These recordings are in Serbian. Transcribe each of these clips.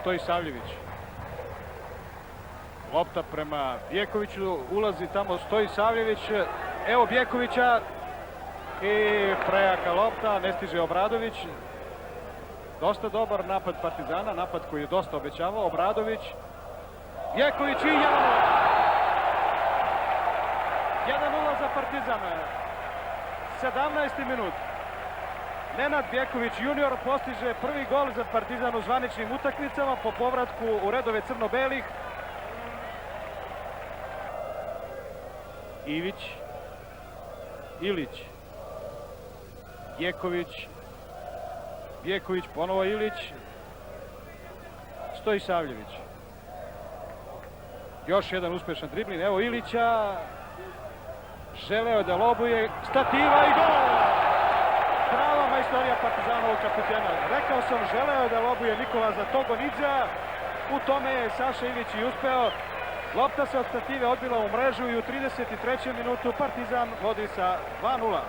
Stojisavljević. Lopta prema Bjekoviću, ulazi tamo Stojisavljević. Evo Bjekovića i prejaka lopta, ne stiže Obradović. Dosta dobar napad Partizana, napad koji je dosta obećavao. Obradović, Bjeković i 1:0. 1:0 za Partizan. 17. minut. Nenad Bjeković junior postiže prvi gol za Partizan u zvaničnim utakmicama po povratku u redove crno-belih. Ivić, Ilić, Bjeković, Bjeković, ponovo Ilić, Stojisavljević. Još jedan uspešan driblin, evo Ilića, želeo je da lobuje, stativa i gol! Prava majstorija Partizanovog kapitena. Rekao sam, želeo je da lobuje Nikola za Togonidza, u tome je Saša Ilić i uspeo. Lopta se od stative odbila u mrežu i u 33. minutu Partizan vodi sa 2:0.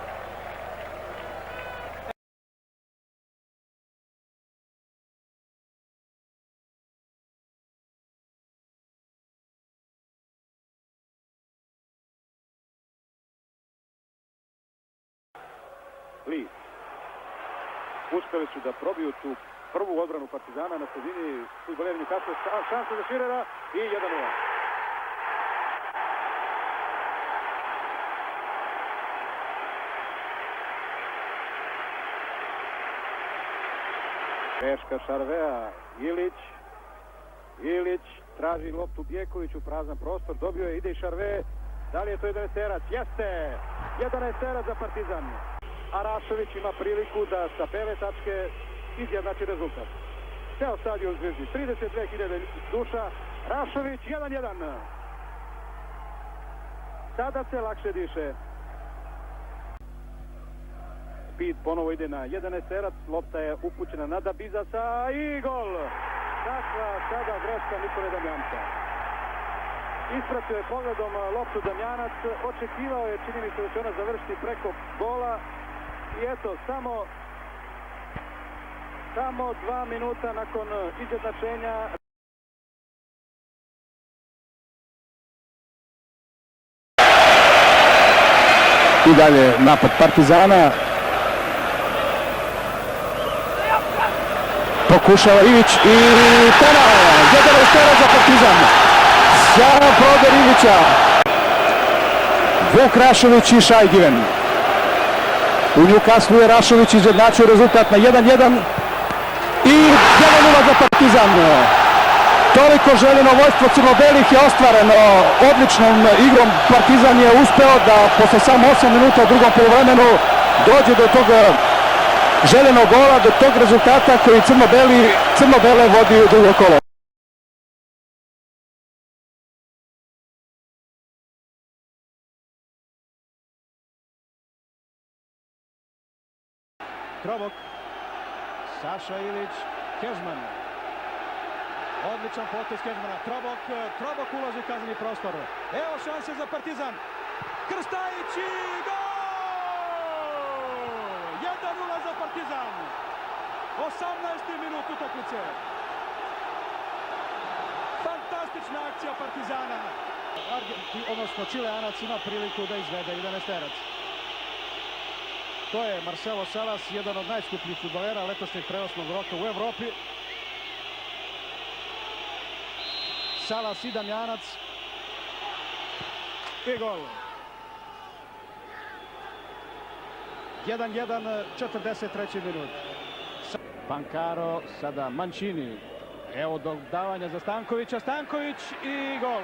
Li. Uspeli su da probiju tu prvu odbranu Partizana na sredini. Fudbaleri Newcastle, šansa za Širera i 1:0. Greška Šarvea, Ilić traži loptu Bjekoviću, prazan prostor, dobio je, ide i Šarve. Da li je to 11-terac? Jeste! 11-terac za Partizan. A Rašović ima priliku da sa bele tačke izjednači rezultat. Ceo stadion zvezdi, 32.000 duša. Rašović 1:1. Sada se lakše diše. Speed ponovo ide na 11-terac, lopta je upućena na Dabizasa i gol! Kakva sada greška Nikole Damjanca. Ispratio je pogledom loptu Damjanac, očekivao je, čini mi se da će ona završiti preko gola i eto, samo 2 minuta nakon izjednačenja. I dalje napad Partizana. Pokušava Ivić i penal. 11-terac za Partizan. Sjajan prodor Ivića. Vuk Rašović i Šajgiven. U Newcastle je Rašović izjednačio rezultat na 1:1 i 1:0 za Partizan. Toliko željeno vojstvo crno-belih je ostvareno. Odličnom igrom Partizan je uspeo da posle samo 8 minuta u drugom poluvremenu dođe do tog željenog gola, do tog rezultata koji crno-bele vodi u drugo kolo. Trobok, Saša Ilić, Kežman. Odličan potez Kežmana, Trobok ulazi u kazneni prostor. Evo šanse za Partizan. Krstajić i gol! 1:0 za Partizan. 18. minut utakmice. Fantastična akcija Partizana. Odnosno Čileanac ima priliku da izvede 11-terac. To je Marcelo Salas, jedan od najskupljih fudbalera letošnjeg preosmog roka u Evropi. Salas i Damjanac. I gol. 1:1, 43. minut. Pancaro, sada Mancini. Evo dodavanja za Stankovića. Stanković i gol.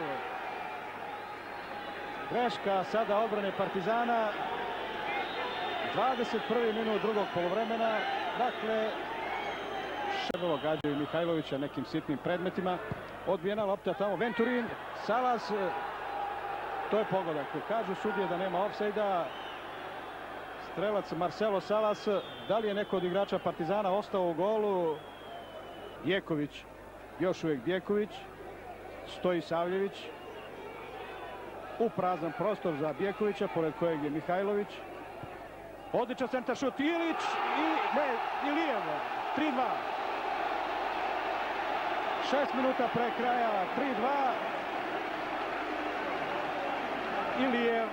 Greška sada odbrane Partizana. 21. minut drugog poluvremena. Dakle, Šebelo gađaju Mihajlovića nekim sitnim predmetima. Odbijena lopta tamo. Venturin, Salas. To je pogodak. Kažu sudije da nema ofsajda. Strelac Marcelo Salas. Da li je neko od igrača Partizana ostao u golu? Bjeković. Još uvijek Bjeković. Stojisavljević. U prazan prostor za Bjekovića, pored kojeg je Mihajlović. Odličan centar šut, Ilić i Ilijev, 3:2. 6 minuta pre kraja, 3-2. Ilijev